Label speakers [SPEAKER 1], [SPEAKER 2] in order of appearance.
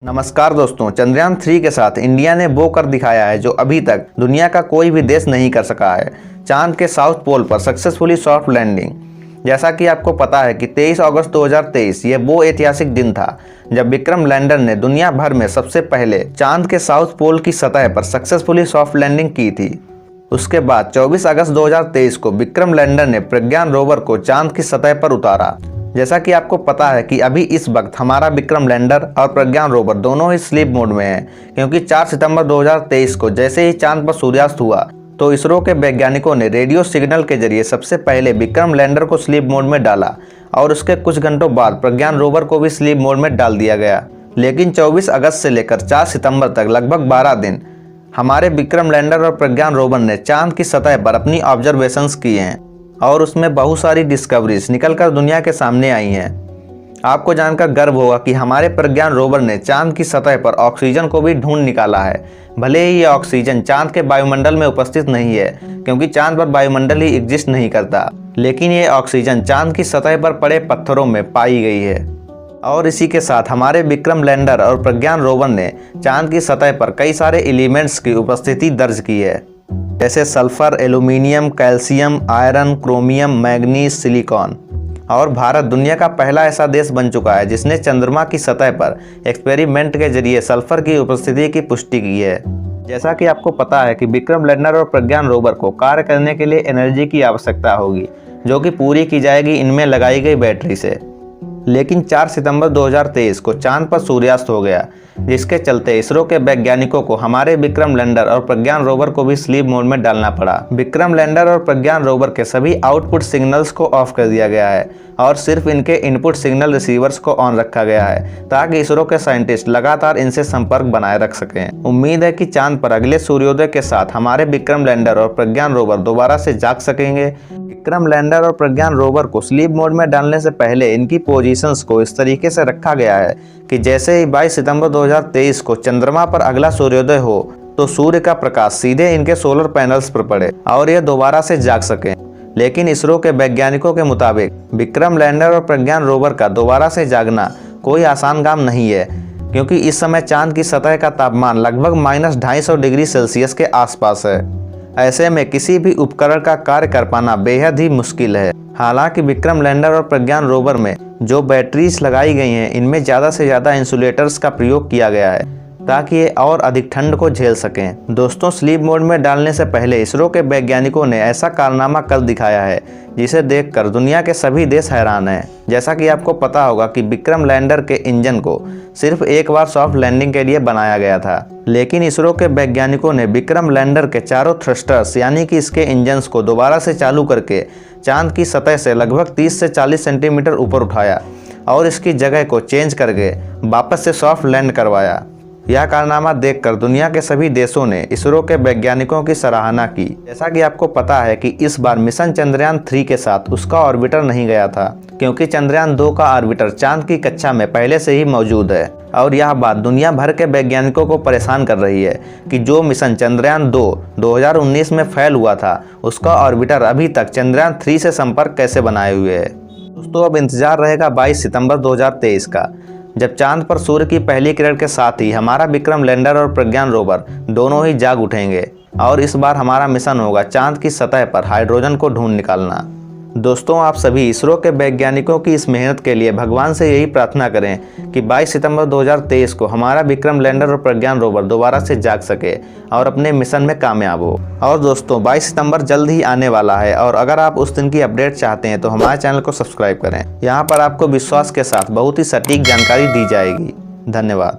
[SPEAKER 1] नमस्कार दोस्तों, चंद्रयान 3 के साथ इंडिया ने वो कर दिखाया है जो अभी तक दुनिया का कोई भी देश नहीं कर सका है। चांद के साउथ पोल पर सक्सेसफुली सॉफ्ट लैंडिंग। जैसा कि आपको पता है कि 23 अगस्त 2023 ये वो ऐतिहासिक दिन था जब विक्रम लैंडर ने दुनिया भर में सबसे पहले चांद के साउथ पोल की सतह पर सक्सेसफुली सॉफ्ट लैंडिंग की थी। उसके बाद 24 अगस्त 2023 को विक्रम लैंडर ने प्रज्ञान रोवर को चांद की सतह पर उतारा। जैसा कि आपको पता है कि अभी इस वक्त हमारा विक्रम लैंडर और प्रज्ञान रोवर दोनों ही स्लीप मोड में हैं, क्योंकि 4 सितंबर 2023 को जैसे ही चांद पर सूर्यास्त हुआ तो इसरो के वैज्ञानिकों ने रेडियो सिग्नल के जरिए सबसे पहले विक्रम लैंडर को स्लीप मोड में डाला और उसके कुछ घंटों बाद प्रज्ञान रोवर को भी स्लीप मोड में डाल दिया गया। लेकिन 24 अगस्त से लेकर 4 सितंबर तक लगभग 12 दिन हमारे विक्रम लैंडर और प्रज्ञान रोवर ने चांद की सतह पर अपनी ऑब्जर्वेशंस किए हैं और उसमें बहुत सारी डिस्कवरीज निकलकर दुनिया के सामने आई हैं। आपको जानकर गर्व होगा कि हमारे प्रज्ञान रोवर ने चांद की सतह पर ऑक्सीजन को भी ढूंढ निकाला है। भले ही ये ऑक्सीजन चांद के वायुमंडल में उपस्थित नहीं है, क्योंकि चांद पर वायुमंडल ही एग्जिस्ट नहीं करता, लेकिन ये ऑक्सीजन चांद की सतह पर पड़े पत्थरों में पाई गई है। और इसी के साथ हमारे विक्रम लैंडर और प्रज्ञान रोवर ने चांद की सतह पर कई सारे एलिमेंट्स की उपस्थिति दर्ज की है, जैसे sulphur, aluminium, calcium, iron, chromium, manganese, silicon. और भारत दुनिया का पहला ऐसा देश बन चुका है जिसने चंद्रमा की सतह पर एक्सपेरिमेंट के जरिए सल्फर की उपस्थिति की पुष्टि की है। जैसा कि आपको पता है कि विक्रम लैंडर और प्रज्ञान रोवर को कार्य करने के लिए एनर्जी की आवश्यकता होगी, जो कि पूरी की जाएगी इनमें लगाई गई बैटरी से। लेकिन 4 सितंबर 2023 को चांद पर सूर्यास्त हो गया, जिसके चलते इसरो के वैज्ञानिकों को हमारे विक्रम लैंडर और प्रज्ञान रोवर को भी स्लीप मोड में डालना पड़ा। विक्रम लैंडर और प्रज्ञान रोवर के सभी आउटपुट सिग्नल्स को ऑफ कर दिया गया है और सिर्फ इनके इनपुट सिग्नल रिसीवर्स को ऑन रखा गया है, ताकि इसरो के साइंटिस्ट लगातार इनसे संपर्क बनाए रख सकें। उम्मीद है कि चांद पर अगले सूर्योदय के साथ हमारे विक्रम लैंडर और प्रज्ञान रोवर दोबारा से जाग सकेंगे। विक्रम लैंडर और प्रज्ञान रोवर को स्लीप मोड में डालने से पहले इनकी पोजीशंस को इस तरीके से रखा गया है कि जैसे ही 22 सितंबर 2023 को चंद्रमा पर अगला सूर्योदय हो तो सूर्य का प्रकाश सीधे इनके सोलर पैनल्स पर पड़े और ये दोबारा से जाग सकें। लेकिन इसरो के वैज्ञानिकों के मुताबिक विक्रम लैंडर और प्रज्ञान रोवर का दोबारा से जागना कोई आसान काम नहीं है, क्योंकि इस समय चांद की सतह का तापमान लगभग -250 डिग्री सेल्सियस के आसपास है। ऐसे में किसी भी उपकरण का कार्य कर पाना बेहद ही मुश्किल है। हालांकि विक्रम लैंडर और प्रज्ञान रोवर में जो बैटरीज लगाई गई हैं, इनमें ज़्यादा से ज़्यादा इंसुलेटर्स का प्रयोग किया गया है ताकि ये और अधिक ठंड को झेल सकें। दोस्तों, स्लीप मोड में डालने से पहले इसरो के वैज्ञानिकों ने ऐसा कारनामा कर दिखाया है जिसे देखकर दुनिया के सभी देश हैरान हैं। जैसा कि आपको पता होगा कि विक्रम लैंडर के इंजन को सिर्फ एक बार सॉफ्ट लैंडिंग के लिए बनाया गया था, लेकिन इसरो के वैज्ञानिकों ने विक्रम लैंडर के चारों थ्रस्टर्स यानी कि इसके इंजन्स को दोबारा से चालू करके चांद की सतह से लगभग 30 से 40 सेंटीमीटर ऊपर उठाया और इसकी जगह को चेंज करके वापस से सॉफ्ट लैंड करवाया। यह कारनामा देखकर दुनिया के सभी देशों ने इसरो के वैज्ञानिकों की सराहना की। जैसा कि आपको पता है कि इस बार मिशन चंद्रयान 3 के साथ उसका ऑर्बिटर नहीं गया था, क्योंकि चंद्रयान 2 का ऑर्बिटर चांद की कक्षा में पहले से ही मौजूद है। और यह बात दुनिया भर के वैज्ञानिकों को परेशान कर रही है कि जो मिशन चंद्रयान 2 2019 में फेल हुआ था, उसका ऑर्बिटर अभी तक चंद्रयान 3 से संपर्क कैसे बनाए हुए है। दोस्तों, अब इंतजार रहेगा 22 सितंबर 2023 का, जब चांद पर सूर्य की पहली किरण के साथ ही हमारा विक्रम लैंडर और प्रज्ञान रोवर दोनों ही जाग उठेंगे और इस बार हमारा मिशन होगा चांद की सतह पर हाइड्रोजन को ढूंढ निकालना। दोस्तों, आप सभी इसरो के वैज्ञानिकों की इस मेहनत के लिए भगवान से यही प्रार्थना करें कि 22 सितंबर 2023 को हमारा विक्रम लैंडर और प्रज्ञान रोवर दोबारा से जाग सके और अपने मिशन में कामयाब हो। और दोस्तों, 22 सितंबर जल्द ही आने वाला है और अगर आप उस दिन की अपडेट चाहते हैं तो हमारे चैनल को सब्सक्राइब करें। यहाँ पर आपको विश्वास के साथ बहुत ही सटीक जानकारी दी जाएगी। धन्यवाद।